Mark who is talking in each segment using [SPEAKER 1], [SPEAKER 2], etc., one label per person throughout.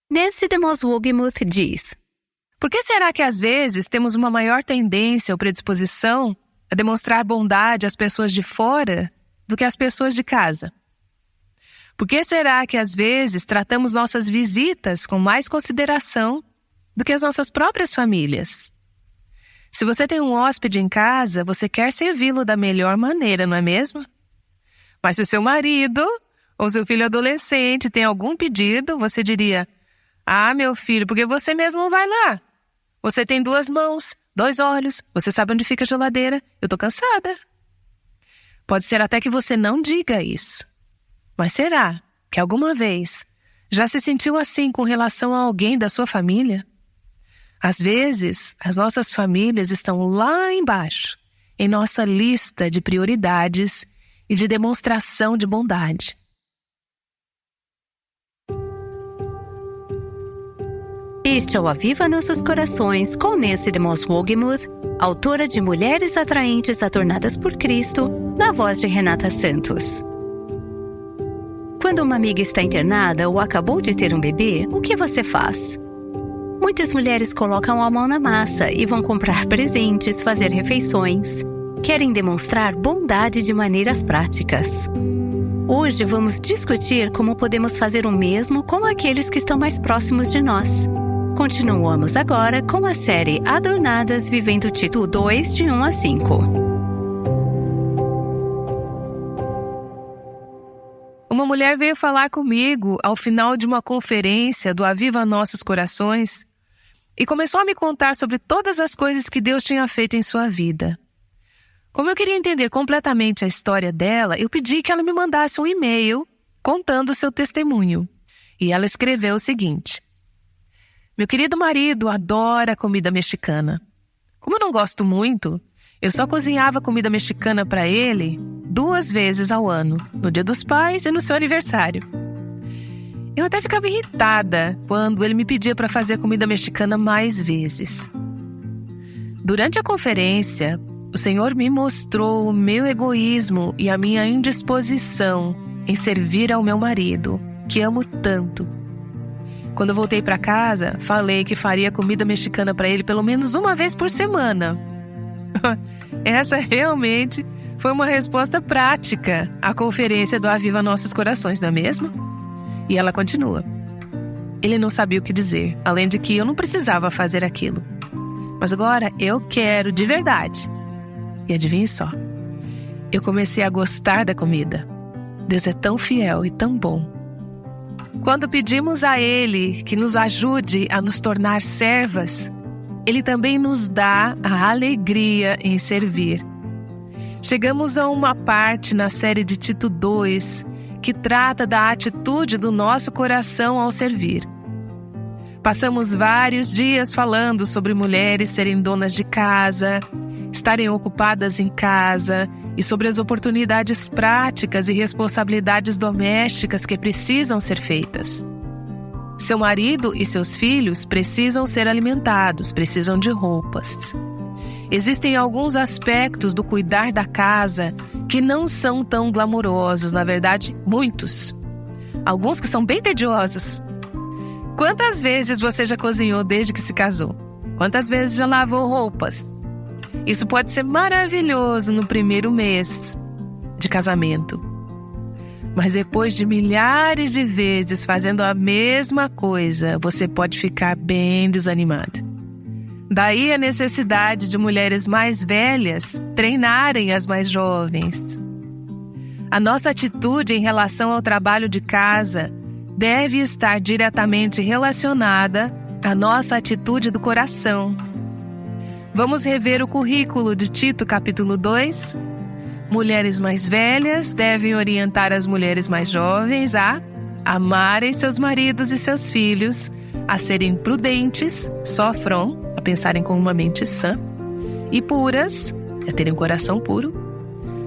[SPEAKER 1] Nancy DeMoss Wolgemuth diz:
[SPEAKER 2] por que será que às vezes temos uma maior tendência ou predisposição a demonstrar bondade às pessoas de fora do que às pessoas de casa? Por que será que às vezes tratamos nossas visitas com mais consideração do que as nossas próprias famílias? Se você tem um hóspede em casa, você quer servi-lo da melhor maneira, não é mesmo? Mas se o seu marido ou seu filho adolescente tem algum pedido, você diria: ah, meu filho, porque você mesmo não vai lá? Você tem 2 mãos, 2 olhos, você sabe onde fica a geladeira, eu tô cansada. Pode ser até que você não diga isso. Mas será que alguma vez já se sentiu assim com relação a alguém da sua família? Às vezes, as nossas famílias estão lá embaixo, em nossa lista de prioridades e de demonstração de bondade.
[SPEAKER 1] Este é o Aviva Nossos Corações com Nancy DeMoss Wolgemuth, autora de Mulheres Atraentes Adornadas por Cristo, na voz de Renata Santos. Quando uma amiga está internada ou acabou de ter um bebê, o que você faz? Muitas mulheres colocam a mão na massa e vão comprar presentes, fazer refeições. Querem demonstrar bondade de maneiras práticas. Hoje vamos discutir como podemos fazer o mesmo com aqueles que estão mais próximos de nós. Continuamos agora com a série Adornadas Vivendo Tito 2, de 1 a 5.
[SPEAKER 2] Uma mulher veio falar comigo ao final de uma conferência do Aviva Nossos Corações e começou a me contar sobre todas as coisas que Deus tinha feito em sua vida. Como eu queria entender completamente a história dela, eu pedi que ela me mandasse um e-mail contando o seu testemunho. E ela escreveu o seguinte: meu querido marido adora comida mexicana. Como eu não gosto muito, eu só cozinhava comida mexicana para ele 2 vezes ao ano, no Dia dos Pais e no seu aniversário. Eu até ficava irritada quando ele me pedia para fazer comida mexicana mais vezes. Durante a conferência, o Senhor me mostrou o meu egoísmo e a minha indisposição em servir ao meu marido, que amo tanto. Quando eu voltei para casa, falei que faria comida mexicana para ele pelo menos 1 vez por semana. Essa realmente foi uma resposta prática à conferência do Aviva Nossos Corações, não é mesmo? E ela continua: ele não sabia o que dizer, além de que eu não precisava fazer aquilo. Mas agora eu quero de verdade. E adivinhe só, eu comecei a gostar da comida. Deus é tão fiel e tão bom. Quando pedimos a Ele que nos ajude a nos tornar servas, Ele também nos dá a alegria em servir. Chegamos a uma parte na série de Tito 2 que trata da atitude do nosso coração ao servir. Passamos vários dias falando sobre mulheres serem donas de casa, estarem ocupadas em casa e sobre as oportunidades práticas e responsabilidades domésticas que precisam ser feitas. Seu marido e seus filhos precisam ser alimentados, precisam de roupas. Existem alguns aspectos do cuidar da casa que não são tão glamourosos, na verdade, muitos. Alguns que são bem tediosos. Quantas vezes você já cozinhou desde que se casou? Quantas vezes já lavou roupas? Isso pode ser maravilhoso no primeiro mês de casamento. Mas depois de milhares de vezes fazendo a mesma coisa, você pode ficar bem desanimada. Daí a necessidade de mulheres mais velhas treinarem as mais jovens. A nossa atitude em relação ao trabalho de casa deve estar diretamente relacionada à nossa atitude do coração. Vamos rever o currículo de Tito, capítulo 2. Mulheres mais velhas devem orientar as mulheres mais jovens a amarem seus maridos e seus filhos, a serem prudentes, sofrão, a pensarem com uma mente sã, e puras, a terem um coração puro,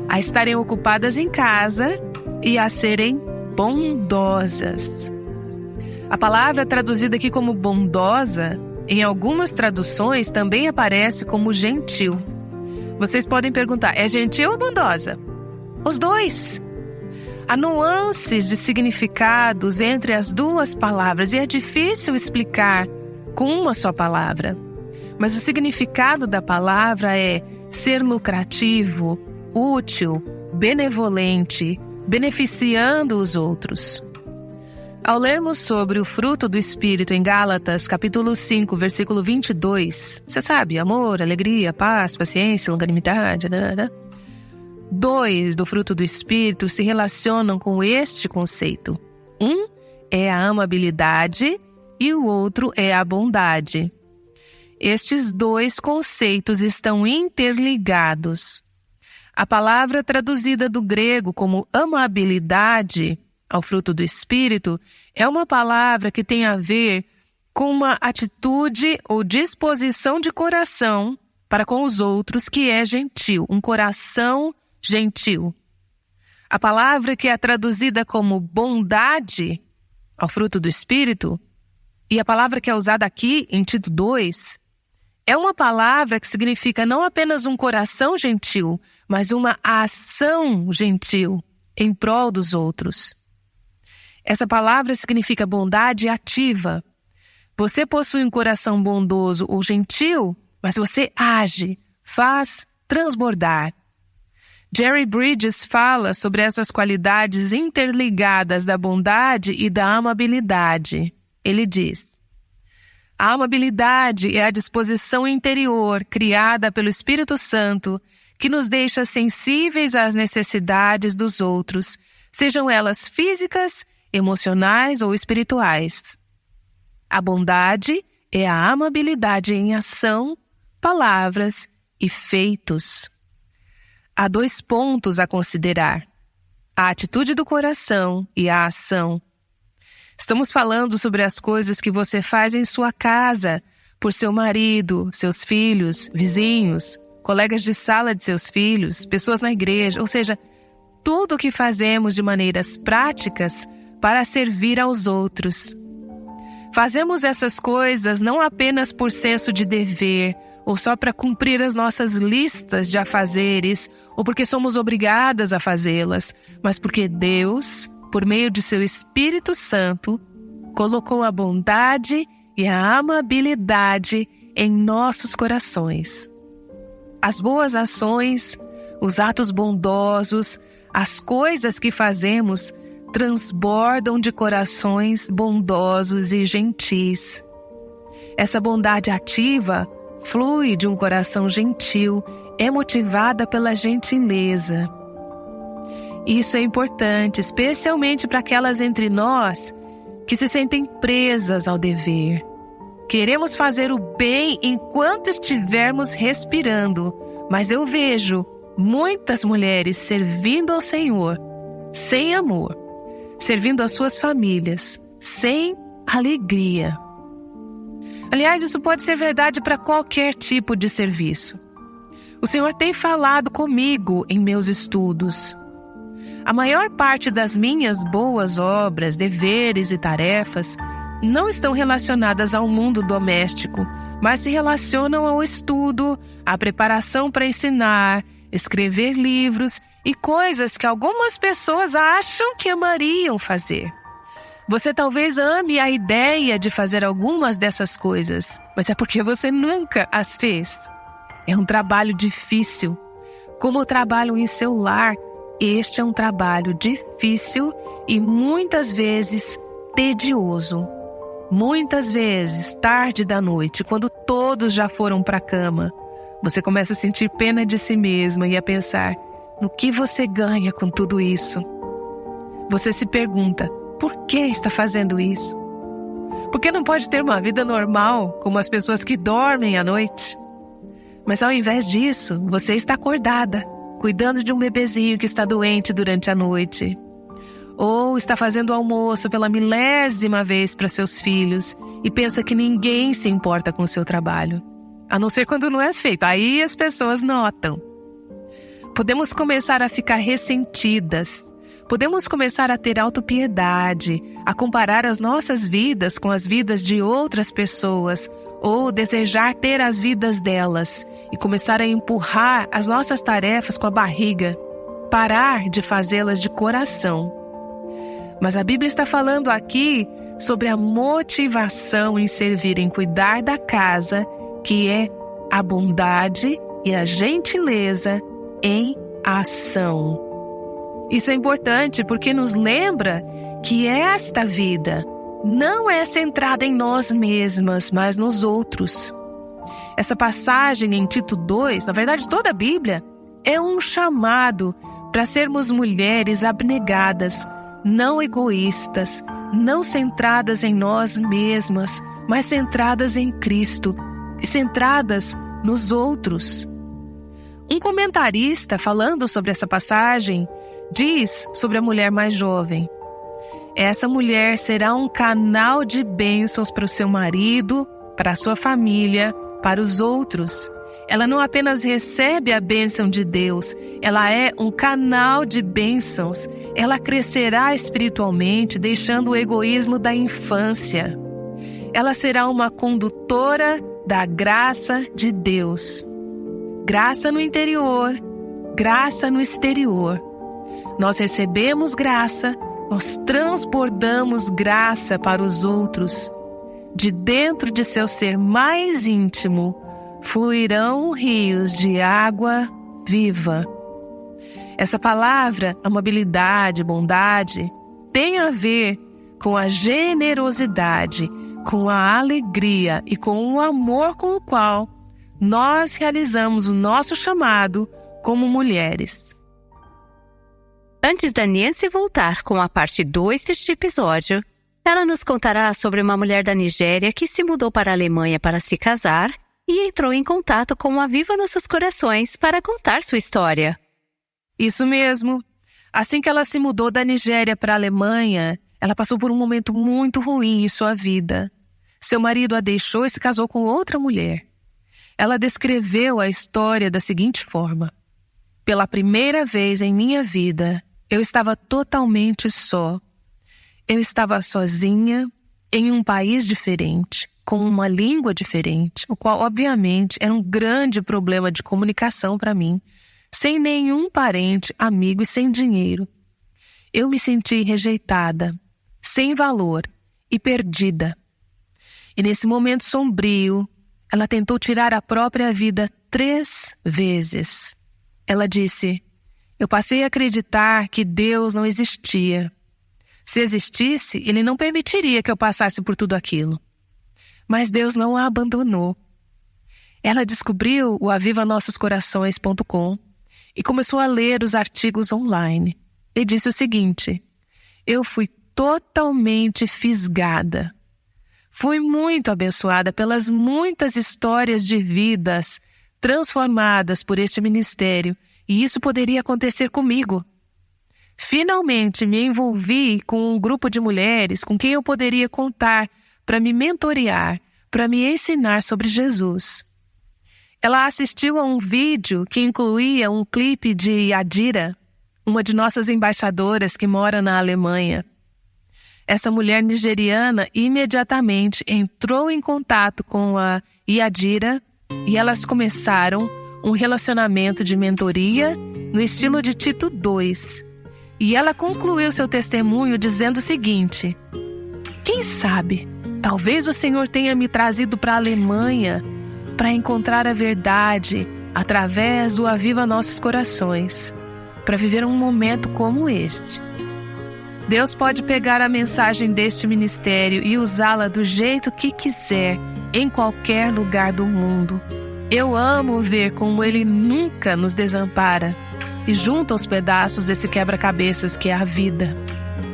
[SPEAKER 2] a estarem ocupadas em casa e a serem bondosas. A palavra traduzida aqui como bondosa, em algumas traduções também aparece como gentil. Vocês podem perguntar, é gentil ou bondosa? Os dois. Há nuances de significados entre as duas palavras e é difícil explicar com uma só palavra. Mas o significado da palavra é ser lucrativo, útil, benevolente, beneficiando os outros. Ao lermos sobre o fruto do Espírito em Gálatas, capítulo 5, versículo 22, você sabe, amor, alegria, paz, paciência, longanimidade, 2 do fruto do Espírito se relacionam com este conceito. Um é a amabilidade e o outro é a bondade. Estes 2 conceitos estão interligados. A palavra traduzida do grego como amabilidade ao fruto do Espírito é uma palavra que tem a ver com uma atitude ou disposição de coração para com os outros que é gentil, um coração gentil. A palavra que é traduzida como bondade ao fruto do Espírito e a palavra que é usada aqui em Tito 2 é uma palavra que significa não apenas um coração gentil, mas uma ação gentil em prol dos outros. Essa palavra significa bondade ativa. Você possui um coração bondoso ou gentil, mas você age, faz transbordar. Jerry Bridges fala sobre essas qualidades interligadas da bondade e da amabilidade. Ele diz: a amabilidade é a disposição interior criada pelo Espírito Santo que nos deixa sensíveis às necessidades dos outros, sejam elas físicas, emocionais ou espirituais. A bondade é a amabilidade em ação, palavras e feitos. Há 2 pontos a considerar: a atitude do coração e a ação. Estamos falando sobre as coisas que você faz em sua casa, por seu marido, seus filhos, vizinhos, colegas de sala de seus filhos, pessoas na igreja, ou seja, tudo o que fazemos de maneiras práticas para servir aos outros. Fazemos essas coisas não apenas por senso de dever, ou só para cumprir as nossas listas de afazeres, ou porque somos obrigadas a fazê-las, mas porque Deus, por meio de seu Espírito Santo, colocou a bondade e a amabilidade em nossos corações. As boas ações, os atos bondosos, as coisas que fazemos transbordam de corações bondosos e gentis. Essa bondade ativa flui de um coração gentil, é motivada pela gentileza. Isso é importante, especialmente para aquelas entre nós que se sentem presas ao dever. Queremos fazer o bem enquanto estivermos respirando, mas eu vejo muitas mulheres servindo ao Senhor sem amor, servindo as suas famílias sem alegria. Aliás, isso pode ser verdade para qualquer tipo de serviço. O Senhor tem falado comigo em meus estudos. A maior parte das minhas boas obras, deveres e tarefas não estão relacionadas ao mundo doméstico, mas se relacionam ao estudo, à preparação para ensinar, escrever livros e coisas que algumas pessoas acham que amariam fazer. Você talvez ame a ideia de fazer algumas dessas coisas, mas é porque você nunca as fez. É um trabalho difícil. Como o trabalho em seu lar, este é um trabalho difícil e muitas vezes tedioso. Muitas vezes, tarde da noite, quando todos já foram para a cama, você começa a sentir pena de si mesma e a pensar no que você ganha com tudo isso. Você se pergunta, por que está fazendo isso? Por que não pode ter uma vida normal, como as pessoas que dormem à noite? Mas ao invés disso, você está acordada, cuidando de um bebezinho que está doente durante a noite. Ou está fazendo almoço pela 1000ª vez para seus filhos e pensa que ninguém se importa com o seu trabalho. A não ser quando não é feito, aí as pessoas notam. Podemos começar a ficar ressentidas. Podemos começar a ter autopiedade, a comparar as nossas vidas com as vidas de outras pessoas, ou desejar ter as vidas delas e começar a empurrar as nossas tarefas com a barriga, parar de fazê-las de coração Mas a Bíblia está falando aqui sobre a motivação em servir, em cuidar da casa, que é a bondade e a gentileza em ação. Isso é importante porque nos lembra que esta vida não é centrada em nós mesmas, mas nos outros. Essa passagem em Tito 2, na verdade toda a Bíblia, é um chamado para sermos mulheres abnegadas, não egoístas, não centradas em nós mesmas, mas centradas em Cristo e centradas nos outros. Um comentarista, falando sobre essa passagem, diz sobre a mulher mais jovem: essa mulher será um canal de bênçãos para o seu marido, para a sua família, para os outros. Ela não apenas recebe a bênção de Deus, ela é um canal de bênçãos. Ela crescerá espiritualmente, deixando o egoísmo da infância. Ela será uma condutora da graça de Deus. Graça no interior, graça no exterior. Nós recebemos graça, nós transbordamos graça para os outros. De dentro de seu ser mais íntimo, fluirão rios de água viva. Essa palavra, amabilidade, bondade, tem a ver com a generosidade, com a alegria e com o amor com o qual nós realizamos o nosso chamado como mulheres.
[SPEAKER 1] Antes da Nancy voltar com a parte 2 deste episódio, ela nos contará sobre uma mulher da Nigéria que se mudou para a Alemanha para se casar e entrou em contato com o Aviva Nossos Corações para contar sua história.
[SPEAKER 2] Isso mesmo. Assim que ela se mudou da Nigéria para a Alemanha, ela passou por um momento muito ruim em sua vida. Seu marido a deixou e se casou com outra mulher. Ela descreveu a história da seguinte forma: pela primeira vez em minha vida, eu estava totalmente só. Eu estava sozinha, em um país diferente, com uma língua diferente, o qual, obviamente, era um grande problema de comunicação para mim, sem nenhum parente, amigo e sem dinheiro. Eu me senti rejeitada, sem valor e perdida. E nesse momento sombrio, ela tentou tirar a própria vida 3 vezes. Ela disse: eu passei a acreditar que Deus não existia. Se existisse, Ele não permitiria que eu passasse por tudo aquilo. Mas Deus não a abandonou. Ela descobriu o avivanossoscorações.com e começou a ler os artigos online. E disse o seguinte: eu fui totalmente fisgada. Fui muito abençoada pelas muitas histórias de vidas transformadas por este ministério, e isso poderia acontecer comigo. Finalmente me envolvi com um grupo de mulheres com quem eu poderia contar para me mentorear, para me ensinar sobre Jesus. Ela assistiu a um vídeo que incluía um clipe de Yadira, uma de nossas embaixadoras que mora na Alemanha. Essa mulher nigeriana imediatamente entrou em contato com a Yadira e elas começaram um relacionamento de mentoria no estilo de Tito 2. E ela concluiu seu testemunho dizendo o seguinte: quem sabe, talvez o Senhor tenha me trazido para a Alemanha para encontrar a verdade através do Aviva Nossos Corações, para viver um momento como este. Deus pode pegar a mensagem deste ministério e usá-la do jeito que quiser, em qualquer lugar do mundo. Eu amo ver como Ele nunca nos desampara e junta os pedaços desse quebra-cabeças que é a vida.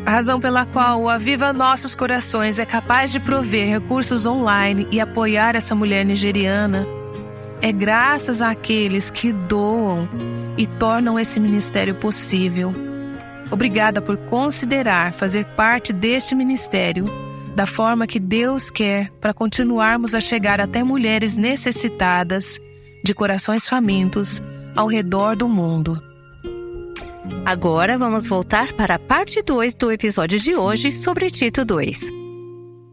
[SPEAKER 2] A razão pela qual o Aviva Nossos Corações é capaz de prover recursos online e apoiar essa mulher nigeriana é graças àqueles que doam e tornam esse ministério possível. Obrigada por considerar fazer parte deste ministério da forma que Deus quer para continuarmos a chegar até mulheres necessitadas de corações famintos ao redor do mundo.
[SPEAKER 1] Agora vamos voltar para a parte 2 do episódio de hoje sobre Tito 2.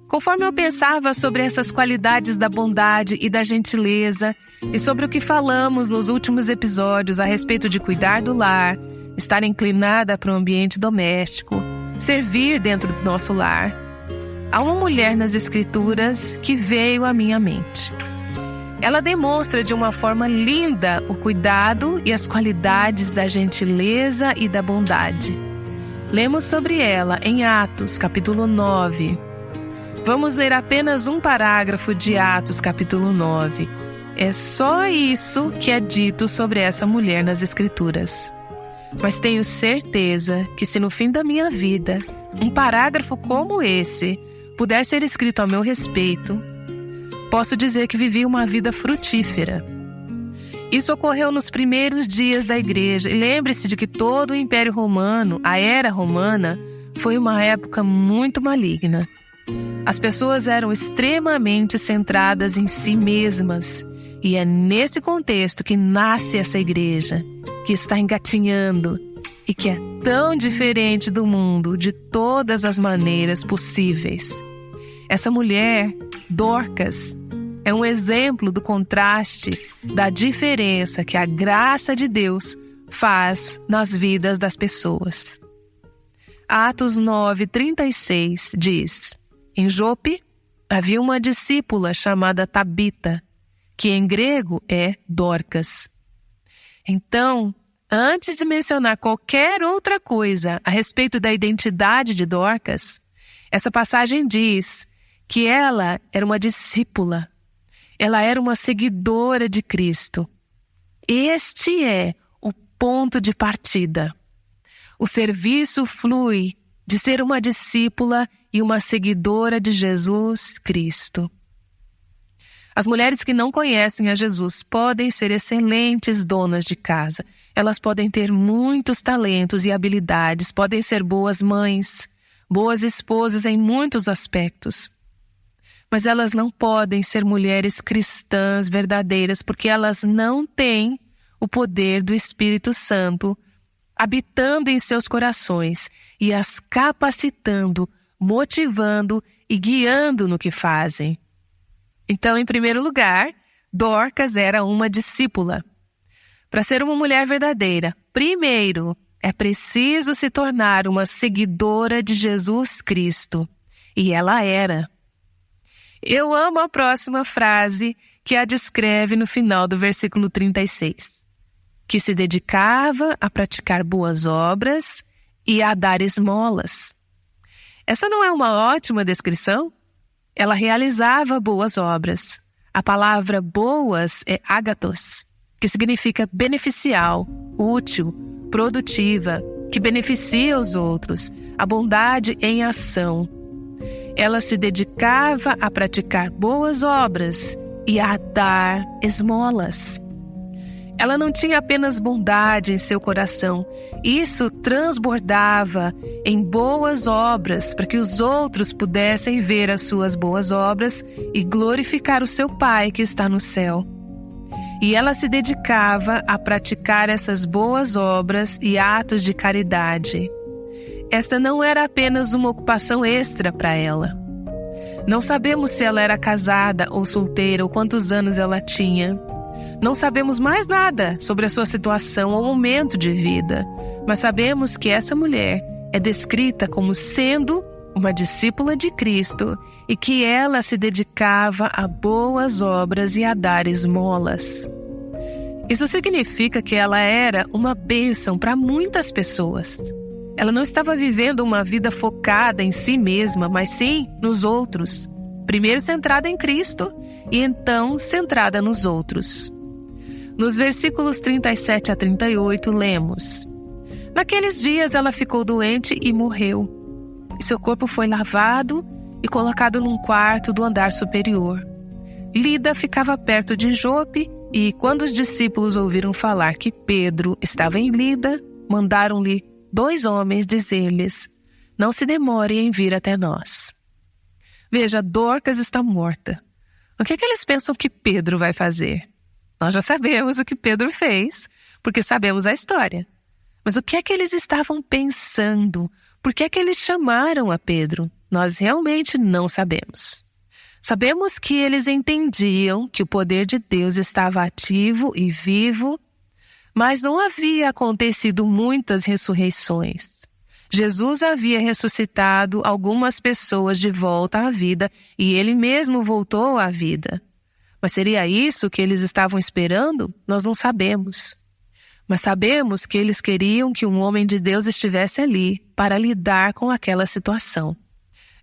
[SPEAKER 2] Conforme eu pensava sobre essas qualidades da bondade e da gentileza e sobre o que falamos nos últimos episódios a respeito de cuidar do lar, estar inclinada para o ambiente doméstico, servir dentro do nosso lar, há uma mulher nas Escrituras que veio à minha mente. Ela demonstra de uma forma linda o cuidado e as qualidades da gentileza e da bondade. Lemos sobre ela em Atos, capítulo 9. Vamos ler apenas um parágrafo de Atos, capítulo 9. É só isso que é dito sobre essa mulher nas Escrituras. Mas tenho certeza que se no fim da minha vida, um parágrafo como esse puder ser escrito a meu respeito, posso dizer que vivi uma vida frutífera. Isso ocorreu nos primeiros dias da igreja. E lembre-se de que todo o Império Romano, a Era Romana, foi uma época muito maligna. As pessoas eram extremamente centradas em si mesmas. E é nesse contexto que nasce essa igreja, que está engatinhando e que é tão diferente do mundo de todas as maneiras possíveis. Essa mulher, Dorcas, é um exemplo do contraste, da diferença que a graça de Deus faz nas vidas das pessoas. Atos 9:36 diz: em Jope havia uma discípula chamada Tabita, que em grego é Dorcas. Então, antes de mencionar qualquer outra coisa a respeito da identidade de Dorcas, essa passagem diz que ela era uma discípula, ela era uma seguidora de Cristo. Este é o ponto de partida. O serviço flui de ser uma discípula e uma seguidora de Jesus Cristo. As mulheres que não conhecem a Jesus podem ser excelentes donas de casa. Elas podem ter muitos talentos e habilidades, podem ser boas mães, boas esposas em muitos aspectos. Mas elas não podem ser mulheres cristãs verdadeiras, porque elas não têm o poder do Espírito Santo habitando em seus corações e as capacitando, motivando e guiando no que fazem. Então, em primeiro lugar, Dorcas era uma discípula. Para ser uma mulher verdadeira, primeiro, é preciso se tornar uma seguidora de Jesus Cristo. E ela era. Eu amo a próxima frase que a descreve no final do versículo 36. Que se dedicava a praticar boas obras e a dar esmolas. Essa não é uma ótima descrição? Ela realizava boas obras. A palavra boas é ágathos, que significa beneficial, útil, produtiva, que beneficia os outros, a bondade em ação. Ela se dedicava a praticar boas obras e a dar esmolas. Ela não tinha apenas bondade em seu coração, isso transbordava em boas obras para que os outros pudessem ver as suas boas obras e glorificar o seu Pai que está no céu. E ela se dedicava a praticar essas boas obras e atos de caridade. Esta não era apenas uma ocupação extra para ela. Não sabemos se ela era casada ou solteira ou quantos anos ela tinha. Não sabemos mais nada sobre a sua situação ou momento de vida, mas sabemos que essa mulher é descrita como sendo uma discípula de Cristo e que ela se dedicava a boas obras e a dar esmolas. Isso significa que ela era uma bênção para muitas pessoas. Ela não estava vivendo uma vida focada em si mesma, mas sim nos outros. Primeiro centrada em Cristo e então centrada nos outros. Nos versículos 37 a 38 lemos: naqueles dias ela ficou doente e morreu. E seu corpo foi lavado e colocado num quarto do andar superior. Lida ficava perto de Jope e quando os discípulos ouviram falar que Pedro estava em Lida, mandaram-lhe 2 homens dizer-lhes: não se demore em vir até nós. Veja, Dorcas está morta. O que é que eles pensam que Pedro vai fazer? Nós já sabemos o que Pedro fez, porque sabemos a história. Mas o que é que eles estavam pensando? Por que é que eles chamaram a Pedro? Nós realmente não sabemos. Sabemos que eles entendiam que o poder de Deus estava ativo e vivo, mas não havia acontecido muitas ressurreições. Jesus havia ressuscitado algumas pessoas de volta à vida e ele mesmo voltou à vida. Mas seria isso que eles estavam esperando? Nós não sabemos. Mas sabemos que eles queriam que um homem de Deus estivesse ali para lidar com aquela situação.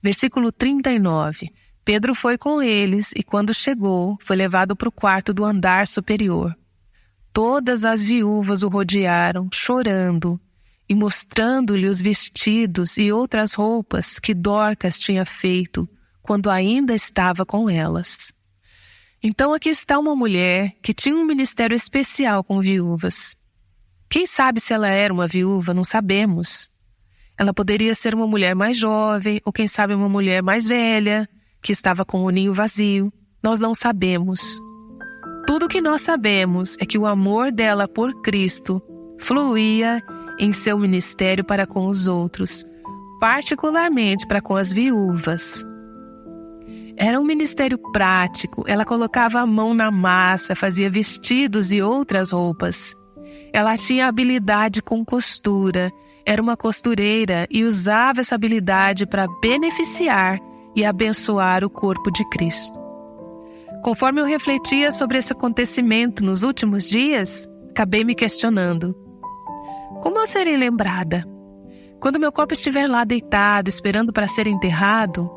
[SPEAKER 2] Versículo 39. Pedro foi com eles e quando chegou, foi levado para o quarto do andar superior. Todas as viúvas o rodearam, chorando, e mostrando-lhe os vestidos e outras roupas que Dorcas tinha feito quando ainda estava com elas. Então aqui está uma mulher que tinha um ministério especial com viúvas. Quem sabe se ela era uma viúva, não sabemos. Ela poderia ser uma mulher mais jovem, ou quem sabe uma mulher mais velha, que estava com o ninho vazio. Nós não sabemos. Tudo o que nós sabemos é que o amor dela por Cristo fluía em seu ministério para com os outros, particularmente para com as viúvas. Era um ministério prático, ela colocava a mão na massa, fazia vestidos e outras roupas. Ela tinha habilidade com costura, era uma costureira e usava essa habilidade para beneficiar e abençoar o corpo de Cristo. Conforme eu refletia sobre esse acontecimento nos últimos dias, acabei me questionando. Como eu serei lembrada? Quando meu corpo estiver lá deitado, esperando para ser enterrado,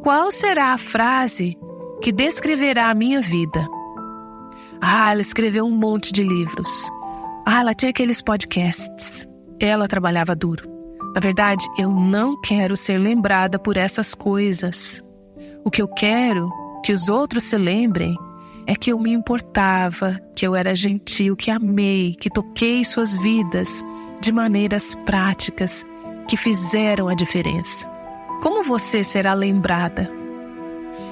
[SPEAKER 2] qual será a frase que descreverá a minha vida? Ela escreveu um monte de livros. Ela tinha aqueles podcasts. Ela trabalhava duro. Na verdade, eu não quero ser lembrada por essas coisas. O que eu quero que os outros se lembrem é que eu me importava, que eu era gentil, que amei, que toquei suas vidas de maneiras práticas que fizeram a diferença. Como você será lembrada?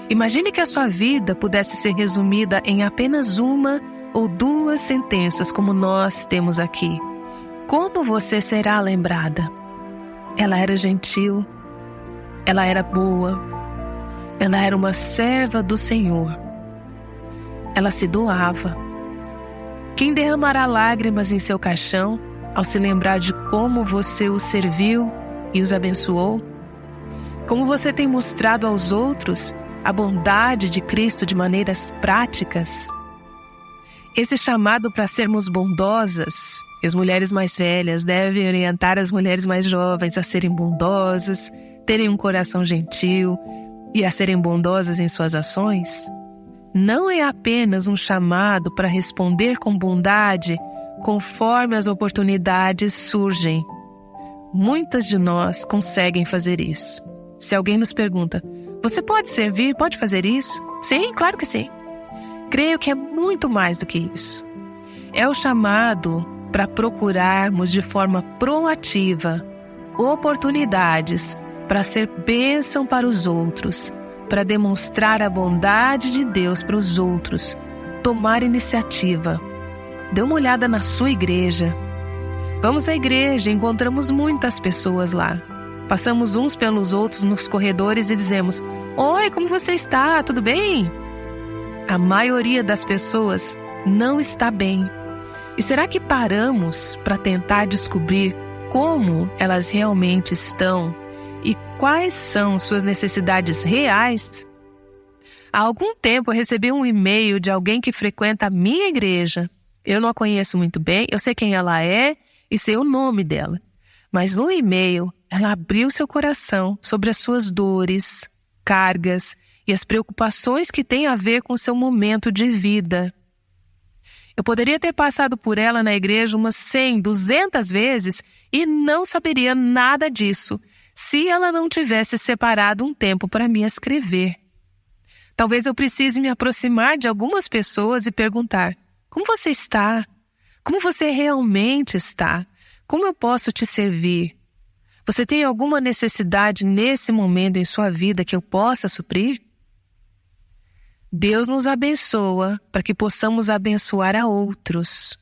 [SPEAKER 2] Imagine que a sua vida pudesse ser resumida em apenas uma ou duas sentenças como nós temos aqui. Como você será lembrada? Ela era gentil, ela era boa, ela era uma serva do Senhor. Ela se doava. Quem derramará lágrimas em seu caixão ao se lembrar de como você os serviu e os abençoou? Como você tem mostrado aos outros a bondade de Cristo de maneiras práticas? Esse chamado para sermos bondosas, as mulheres mais velhas devem orientar as mulheres mais jovens a serem bondosas, terem um coração gentil e a serem bondosas em suas ações. Não é apenas um chamado para responder com bondade conforme as oportunidades surgem. Muitas de nós conseguem fazer isso. Se alguém nos pergunta, você pode servir, pode fazer isso? Sim, claro que sim. Creio que é muito mais do que isso. É o chamado para procurarmos de forma proativa oportunidades para ser bênção para os outros, para demonstrar a bondade de Deus para os outros, tomar iniciativa. Dê uma olhada na sua igreja. Vamos à igreja, encontramos muitas pessoas lá. Passamos uns pelos outros nos corredores e dizemos, oi, como você está? Tudo bem? A maioria das pessoas não está bem. E será que paramos para tentar descobrir como elas realmente estão e quais são suas necessidades reais? Há algum tempo eu recebi um e-mail de alguém que frequenta a minha igreja. Eu não a conheço muito bem, eu sei quem ela é e sei o nome dela. Mas no e-mail, ela abriu seu coração sobre as suas dores, cargas e as preocupações que têm a ver com o seu momento de vida. Eu poderia ter passado por ela na igreja umas 100, 200 vezes e não saberia nada disso se ela não tivesse separado um tempo para me escrever. Talvez eu precise me aproximar de algumas pessoas e perguntar, como você está? Como você realmente está? Como eu posso te servir? Você tem alguma necessidade nesse momento em sua vida que eu possa suprir? Deus nos abençoa para que possamos abençoar a outros.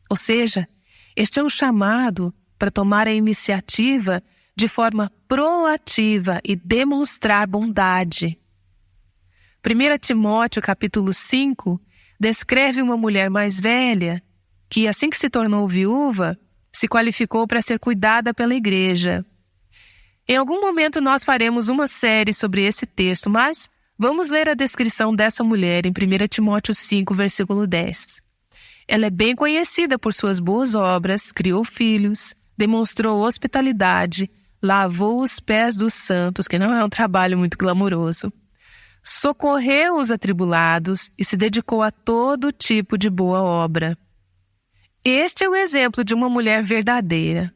[SPEAKER 2] Ou seja, este é um chamado para tomar a iniciativa de forma proativa e demonstrar bondade. 1 Timóteo capítulo 5 descreve uma mulher mais velha que, assim que se tornou viúva, se qualificou para ser cuidada pela igreja. Em algum momento nós faremos uma série sobre esse texto, mas vamos ler a descrição dessa mulher em 1 Timóteo 5, versículo 10. Ela é bem conhecida por suas boas obras, criou filhos, demonstrou hospitalidade, lavou os pés dos santos, que não é um trabalho muito glamouroso, socorreu os atribulados e se dedicou a todo tipo de boa obra. Este é o exemplo de uma mulher verdadeira.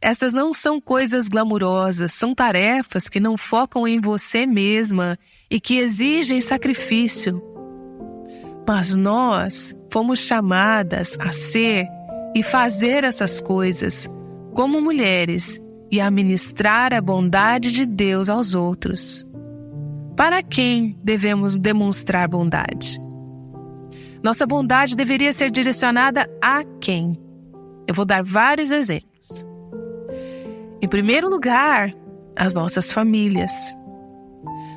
[SPEAKER 2] Estas não são coisas glamourosas, são tarefas que não focam em você mesma e que exigem sacrifício. Mas nós fomos chamadas a ser e fazer essas coisas como mulheres e a ministrar a bondade de Deus aos outros. Para quem devemos demonstrar bondade? Nossa bondade deveria ser direcionada a quem? Eu vou dar vários exemplos. Em primeiro lugar, as nossas famílias.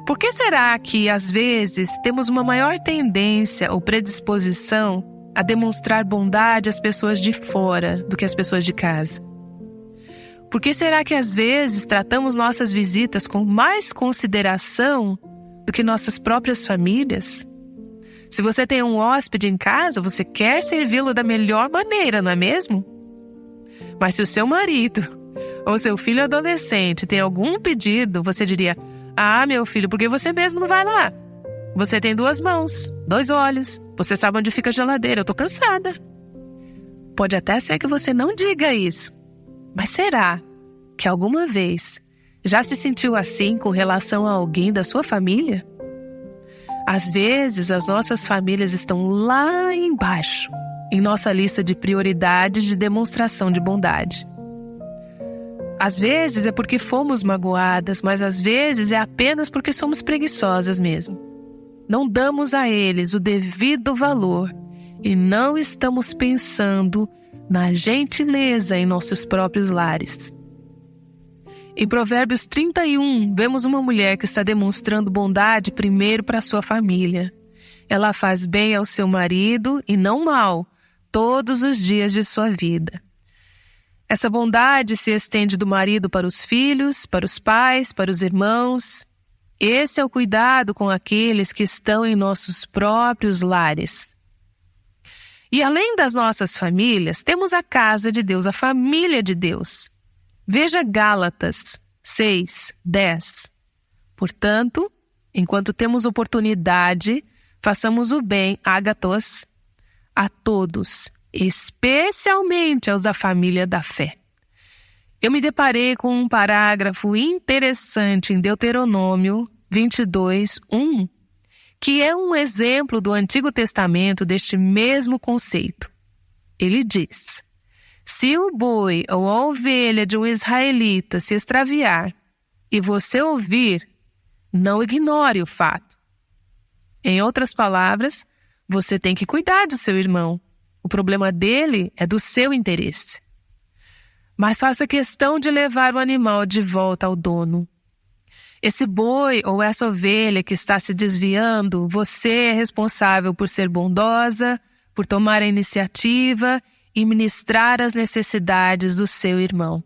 [SPEAKER 2] Por que será que, às vezes, temos uma maior tendência ou predisposição a demonstrar bondade às pessoas de fora do que às pessoas de casa? Por que será que, às vezes, tratamos nossas visitas com mais consideração do que nossas próprias famílias? Se você tem um hóspede em casa, você quer servi-lo da melhor maneira, não é mesmo? Mas se o seu marido ou seu filho adolescente tem algum pedido, você diria: ah, meu filho, por que você mesmo não vai lá? Você tem 2 mãos, 2 olhos, você sabe onde fica a geladeira, eu tô cansada. Pode até ser que você não diga isso, mas será que alguma vez já se sentiu assim com relação a alguém da sua família? Às vezes, as nossas famílias estão lá embaixo, em nossa lista de prioridades de demonstração de bondade. Às vezes é porque fomos magoadas, mas às vezes é apenas porque somos preguiçosas mesmo. Não damos a eles o devido valor e não estamos pensando na gentileza em nossos próprios lares. Em Provérbios 31, vemos uma mulher que está demonstrando bondade primeiro para sua família. Ela faz bem ao seu marido e não mal, todos os dias de sua vida. Essa bondade se estende do marido para os filhos, para os pais, para os irmãos. Esse é o cuidado com aqueles que estão em nossos próprios lares. E além das nossas famílias, temos a casa de Deus, a família de Deus. Veja Gálatas 6, 10. Portanto, enquanto temos oportunidade, façamos o bem, ágatos, a todos, especialmente aos da família da fé. Eu me deparei com um parágrafo interessante em Deuteronômio 22, 1, que é um exemplo do Antigo Testamento deste mesmo conceito. Ele diz: se o boi ou a ovelha de um israelita se extraviar e você ouvir, não ignore o fato. Em outras palavras, você tem que cuidar do seu irmão. O problema dele é do seu interesse. Mas faça questão de levar o animal de volta ao dono. Esse boi ou essa ovelha que está se desviando, você é responsável por ser bondosa, por tomar a iniciativa e ministrar as necessidades do seu irmão.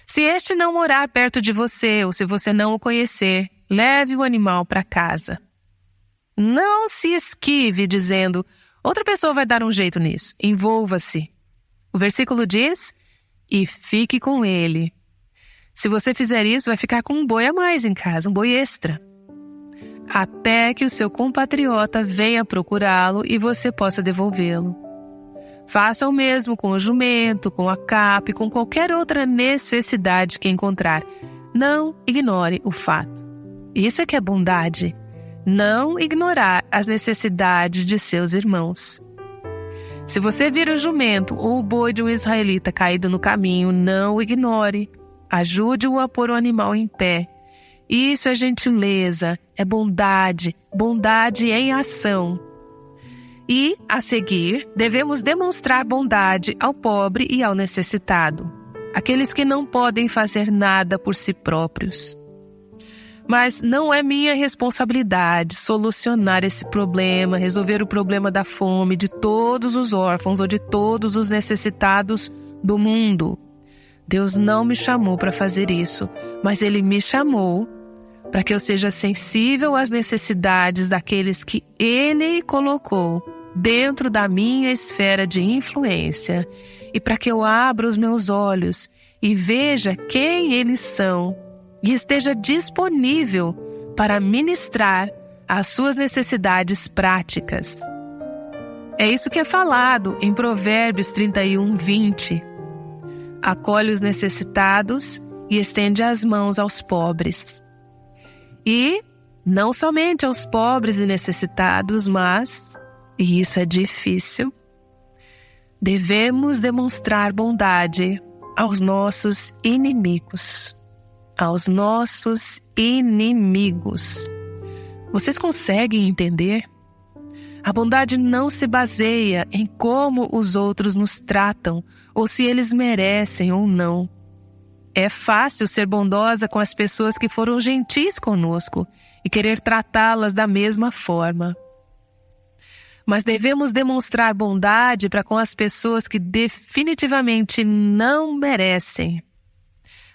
[SPEAKER 2] Se este não morar perto de você ou se você não o conhecer, leve o animal para casa. Não se esquive dizendo: outra pessoa vai dar um jeito nisso. Envolva-se. O versículo diz: e fique com ele. Se você fizer isso, vai ficar com um boi a mais em casa, um boi extra. Até que o seu compatriota venha procurá-lo e você possa devolvê-lo. Faça o mesmo com o jumento, com a capa e com qualquer outra necessidade que encontrar. Não ignore o fato. Isso é que é bondade. Não ignorar as necessidades de seus irmãos. Se você vir o jumento ou o boi de um israelita caído no caminho, não o ignore. Ajude-o a pôr o animal em pé. Isso é gentileza, é bondade, bondade em ação. E, a seguir, devemos demonstrar bondade ao pobre e ao necessitado, aqueles que não podem fazer nada por si próprios. Mas não é minha responsabilidade solucionar esse problema, resolver o problema da fome de todos os órfãos ou de todos os necessitados do mundo. Deus não me chamou para fazer isso, mas Ele me chamou para que eu seja sensível às necessidades daqueles que Ele colocou dentro da minha esfera de influência e para que eu abra os meus olhos e veja quem eles são e esteja disponível para ministrar as suas necessidades práticas. É isso que é falado em Provérbios 31:20. Acolhe os necessitados e estende as mãos aos pobres. E não somente aos pobres e necessitados, mas, e isso é difícil, devemos demonstrar bondade aos nossos inimigos. Aos nossos inimigos. Vocês conseguem entender? A bondade não se baseia em como os outros nos tratam ou se eles merecem ou não. É fácil ser bondosa com as pessoas que foram gentis conosco e querer tratá-las da mesma forma. Mas devemos demonstrar bondade para com as pessoas que definitivamente não merecem.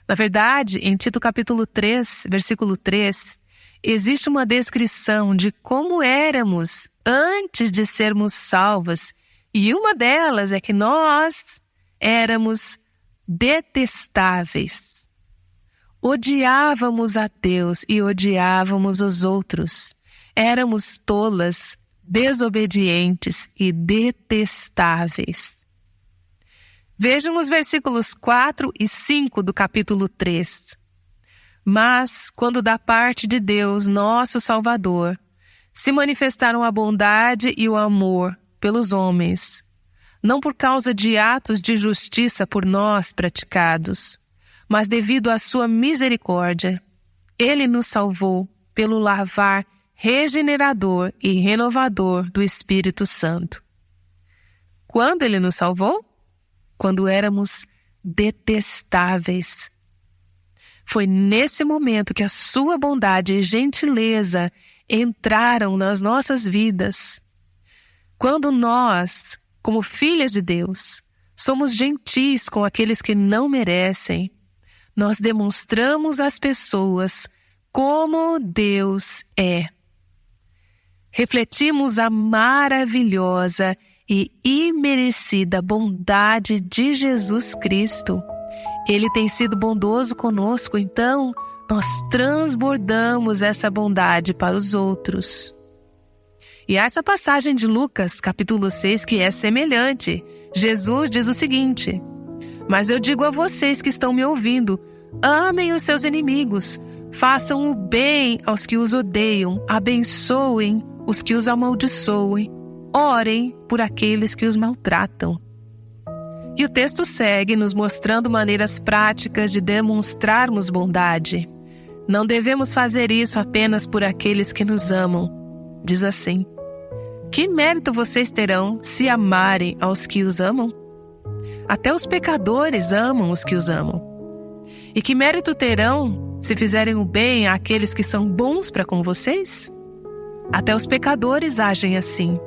[SPEAKER 2] Na verdade, em Tito capítulo 3, versículo 3, existe uma descrição de como éramos antes de sermos salvos, e uma delas é que nós éramos detestáveis. Odiávamos a Deus e odiávamos os outros. Éramos tolas, desobedientes e detestáveis. Vejam os versículos 4 e 5 do capítulo 3. Mas, quando da parte de Deus, nosso Salvador, se manifestaram a bondade e o amor pelos homens, não por causa de atos de justiça por nós praticados, mas devido à sua misericórdia, Ele nos salvou pelo lavar regenerador e renovador do Espírito Santo. Quando Ele nos salvou? Quando éramos detestáveis. Foi nesse momento que a sua bondade e gentileza entraram nas nossas vidas. Quando nós, como filhas de Deus, somos gentis com aqueles que não merecem, nós demonstramos às pessoas como Deus é. Refletimos a maravilhosa e imerecida bondade de Jesus Cristo. Ele tem sido bondoso conosco, então nós transbordamos essa bondade para os outros. E há essa passagem de Lucas, capítulo 6, que é semelhante. Jesus diz o seguinte: mas eu digo a vocês que estão me ouvindo, amem os seus inimigos, façam o bem aos que os odeiam, abençoem os que os amaldiçoem, orem por aqueles que os maltratam. E o texto segue nos mostrando maneiras práticas de demonstrarmos bondade. Não devemos fazer isso apenas por aqueles que nos amam. Diz assim: que mérito vocês terão se amarem aos que os amam? Até os pecadores amam os que os amam. E que mérito terão se fizerem o bem àqueles que são bons para com vocês? Até os pecadores agem assim.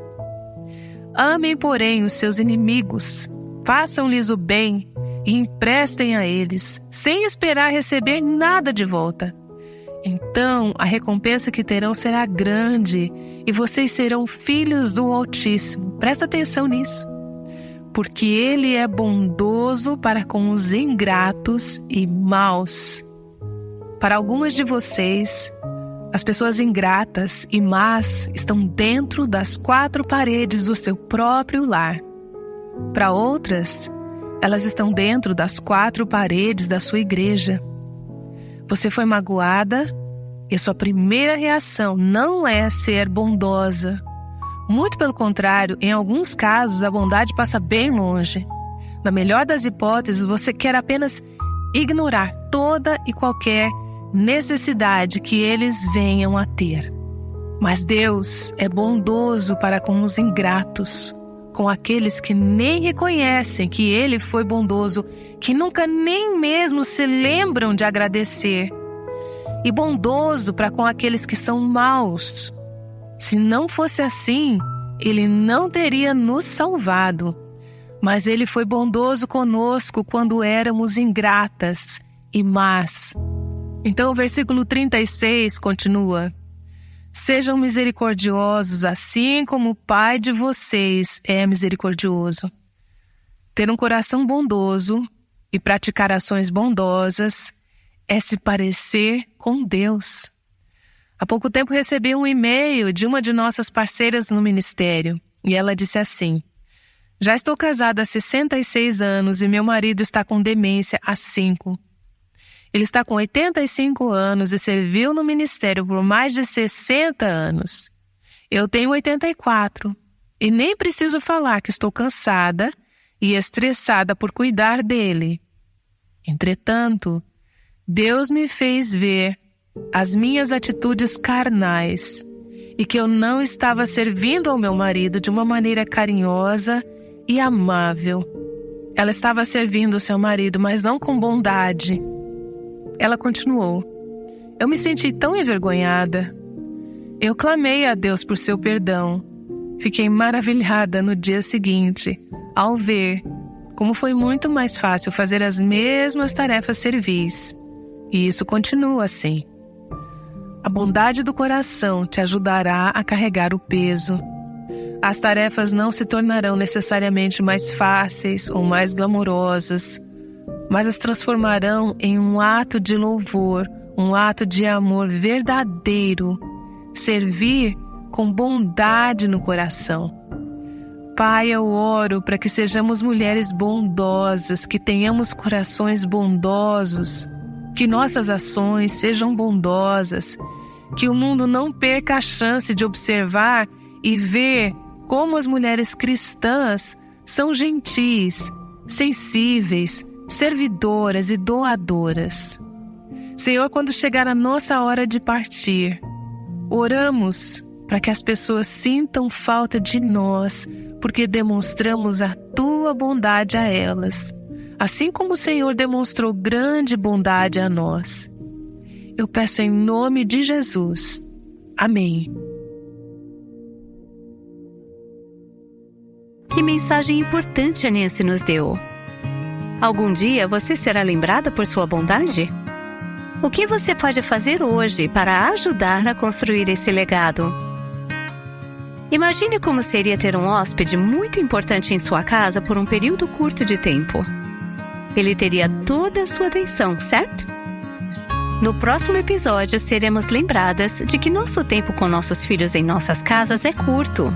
[SPEAKER 2] Amem, porém, os seus inimigos, façam-lhes o bem e emprestem a eles, sem esperar receber nada de volta. Então a recompensa que terão será grande e vocês serão filhos do Altíssimo. Presta atenção nisso. Porque Ele é bondoso para com os ingratos e maus. Para algumas de vocês, as pessoas ingratas e más estão dentro das 4 paredes do seu próprio lar. Para outras, elas estão dentro das 4 paredes da sua igreja. Você foi magoada e sua primeira reação não é ser bondosa. Muito pelo contrário, em alguns casos a bondade passa bem longe. Na melhor das hipóteses, você quer apenas ignorar toda e qualquer necessidade que eles venham a ter. Mas Deus é bondoso para com os ingratos, com aqueles que nem reconhecem que Ele foi bondoso, que nunca nem mesmo se lembram de agradecer. E bondoso para com aqueles que são maus. Se não fosse assim, Ele não teria nos salvado. mas Ele foi bondoso conosco quando éramos ingratas e más. Então o versículo 36 continua: sejam misericordiosos, assim como o Pai de vocês é misericordioso. Ter um coração bondoso e praticar ações bondosas é se parecer com Deus. Há pouco tempo recebi um e-mail de uma de nossas parceiras no ministério e ela disse assim: já estou casada há 66 anos e meu marido está com demência há 5. Ele está com 85 anos e serviu no ministério por mais de 60 anos. Eu tenho 84 e nem preciso falar que estou cansada e estressada por cuidar dele. Entretanto, Deus me fez ver as minhas atitudes carnais e que eu não estava servindo ao meu marido de uma maneira carinhosa e amável. Ela estava servindo o seu marido, mas não com bondade. Ela continuou: eu me senti tão envergonhada. Eu clamei a Deus por seu perdão. Fiquei maravilhada no dia seguinte, ao ver como foi muito mais fácil fazer as mesmas tarefas servis. E isso continua assim. A bondade do coração te ajudará a carregar o peso. As tarefas não se tornarão necessariamente mais fáceis ou mais glamorosas, mas as transformarão em um ato de louvor, um ato de amor verdadeiro. Servir com bondade no coração. Pai, eu oro para que sejamos mulheres bondosas, que tenhamos corações bondosos, que nossas ações sejam bondosas, que o mundo não perca a chance de observar e ver como as mulheres cristãs são gentis, sensíveis, servidoras e doadoras. Senhor, quando chegar a nossa hora de partir, oramos para que as pessoas sintam falta de nós, porque demonstramos a Tua bondade a elas, assim como o Senhor demonstrou grande bondade a nós. Eu peço em nome de Jesus. Amém.
[SPEAKER 1] Que mensagem importante a Nancy nos deu. Algum dia você será lembrada por sua bondade? O que você pode fazer hoje para ajudar a construir esse legado? Imagine como seria ter um hóspede muito importante em sua casa por um período curto de tempo. Ele teria toda a sua atenção, certo? No próximo episódio, seremos lembradas de que nosso tempo com nossos filhos em nossas casas é curto.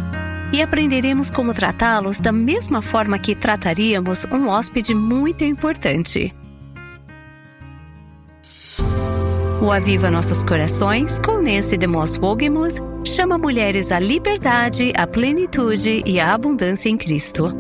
[SPEAKER 1] E aprenderemos como tratá-los da mesma forma que trataríamos um hóspede muito importante. O Aviva Nossos Corações, com Nancy DeMoss Wogemuth, chama mulheres à liberdade, à plenitude e à abundância em Cristo.